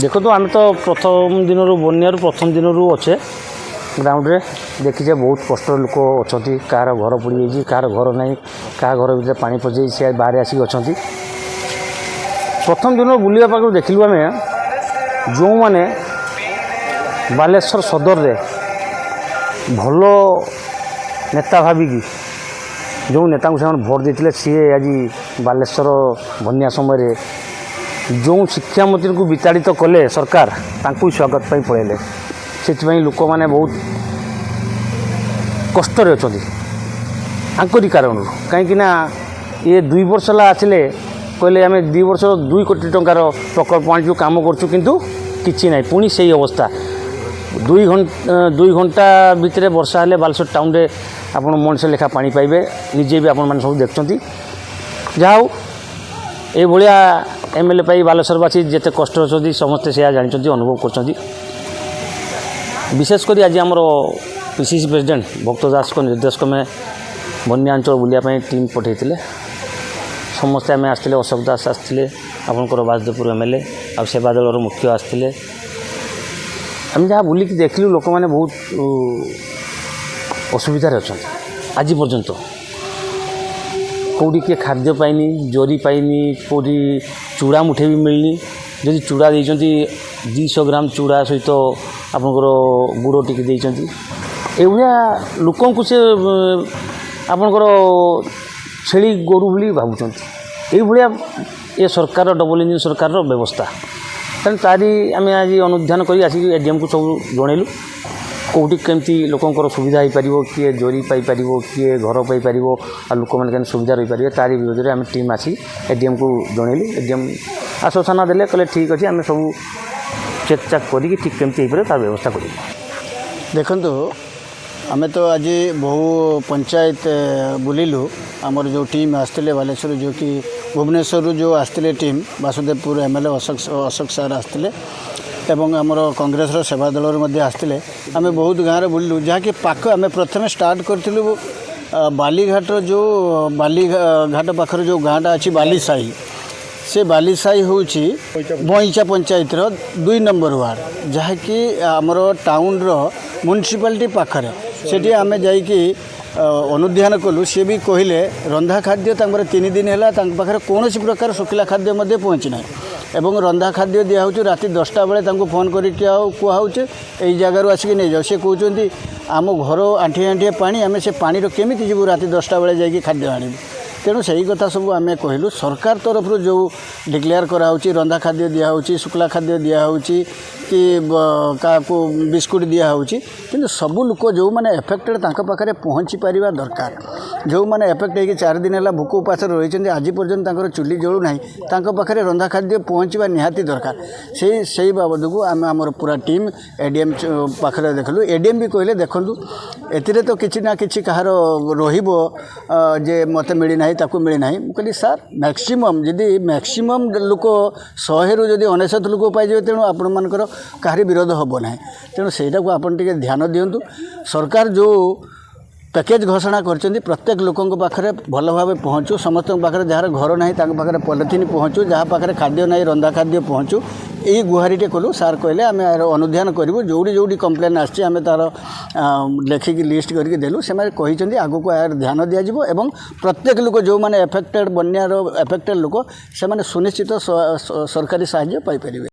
देखो तो आम तो प्रथम दिन बन्यार प्रथम दिन अच्छे ग्राउंड रे देखीचे बहुत कष्ट लोक अच्छा कार घर पड़ कार घर ना क्या घर भर पा पशि सी बाहर आसिक अच्छा प्रथम दिन बुलवा पाक देखलु आम जो मैंने बालेश्वर सदर रे भल नेता भाविकी जो नेता को से भोट देते सी आज बालेश्वर बन्या समय जो शिक्षा मंत्री को विताड़ित कले सरकार तांकु स्वागत पाई पड़े से लोक मैंने बहुत कष्ट आंकरी कारण कहीं ये 2 वर्ष आसिले कहले आम 2 वर्ष 2 कोटी टंकार प्रकल्प आनी कम करूँ ना पुणी से अवस्था 2 घंटा भितर वर्षा हेले बालेश्वर टाउन रे आपण मनुष्य लेखा पानी पाइबे निजे भी आपण सब देखते जहा ये भाया एमएलए पाई बालेश्वरवासी जिते कष्ट अच्छी समस्ते से जानते अनुभव कर विशेषकर आज आम पीसीसी प्रेसिडेंट भक्त दास को निर्देश में बन्या अंचल बुलायापी टीम पठे समस्ते आम आसते अशोक दास आसते आपंकर वासुदेवपुर एमएलए आ सेवा दल मुख्य आसते आम जहाँ बुलिकी देखलु लोक मैंने बहुत असुविधार अच्छा आज पर्यंत कौटी किए खाद्य पाइनी जरी पाइनी कौटी चूड़ा मुठे भी मिलनी जदि चूड़ा देइचंती 200 ग्राम चूड़ा सहित आपनकर गुड़ टिके देइचंती एभलिया लोकंकु से आपनकर छेली गोरु बोली भाबुचंती एभलिया ये सरकार डबल इंजिन सरकार व्यवस्था तेणु तारी आम आज अनुधान कर आसिक एडीएम को सब जनइलु कौटी केमती लोकंर सुविधा हो पार किए जरी पाइपर किए घर पाइपर आ लोक मैंने सुविधा रही पारे तारी विरोध में आम टीम आसी एडीएम को जनइलु एडीएम आश्वासन देले कहले ठीक अच्छे आम सब चेक चाक करी ठीक केमती हो तार व्यवस्था कर देखु आम तो आज बहु पंचायत बुलिलु आमर जो टीम आसते बालेश्वर जो कि भुवनेश्वर जो आसते टीम वासुदेवपुर एमएलए अशोक सार आसते एवं आमर कांग्रेस सेवा दल आसते आम बहुत गाँव बुलू जहाँकि पाख आम प्रथम स्टार्ट करूँ बालीघाट जो बालीघाट पाखर जो गाँटा अच्छी बालीसाही से बालीसाही हूँ बईचा पंचायत 2 नंबर वार्ड जहाँकि आमर टाउन म्युनिसिपालिटी पाखरे से आम जाइकी अनुधान कलु सी भी कहले रंधा खाद्य 3 दिन है पाखे कौन प्रकार शुखला खाद्य पहुँची ना एवं रंधा खाद्य दिया राति 10टा बेले फोन करके कहुचे यही जगार आसिक नहीं जाओ सी कहते आम घर आंठिए आंठिए पानी आम से पानी केमी जीव राति 10टा बेले जाकि खाद्य आनबू तेणु से कथा सब आम कहलु सरकार तरफ जो डिक्लेयर कराऊँच रंधा खाद्य दिखाई शुक्ला खाद्य दिखाई कि क्या बिस्कुट दिखाई कि सबू लोक जो मैंने एफेक्टेड पाखे पहुँची पार दरकार जो मैंने एफेक्ट होगी 4 दिन है भूक उपास रही आज पर्यटन चुली जलू ना पाखे रंधा खाद्य पहुँचवा निहाती दरकार से बाबद को आम आमर पूरा टीम एडीएम पाखे देखलु एडीएम भी कहले देखु ए तो किसी ना कि कहार रे मत मिलना ताकू मिलना कहली सार मैक्सिमम जदि मैक्सिमम लोक 100 रु जदि 99 लोक पाइबे तेणु आपण मानकर कहारी विरोध हम ना तेणु सेटा को आपन टिके ध्यान दिंतु सरकार जो पैकेज घोषणा कर प्रत्येक लोकों पाखे भल भाव पहुँचू समस्त पाखे जार घर ना पाखे पॉलिथिन पहुँचू जहाँ पाखे खाद्य ना रंधा खाद्य पहुँचू यही गुहारीटे कलु सार कहले आम अनुधान करूँ जोड़ी जोड़ी कम्प्लेन आम तार लेखिकी लिस्ट करके देलु से कहते आग को यार ध्यान दिज्व एवं प्रत्येक लोक जो मैंने एफेक्टेड बन्यार एफेक्टेड लोक से सुनिश्चित सरकारी साहाय्य पाइपर।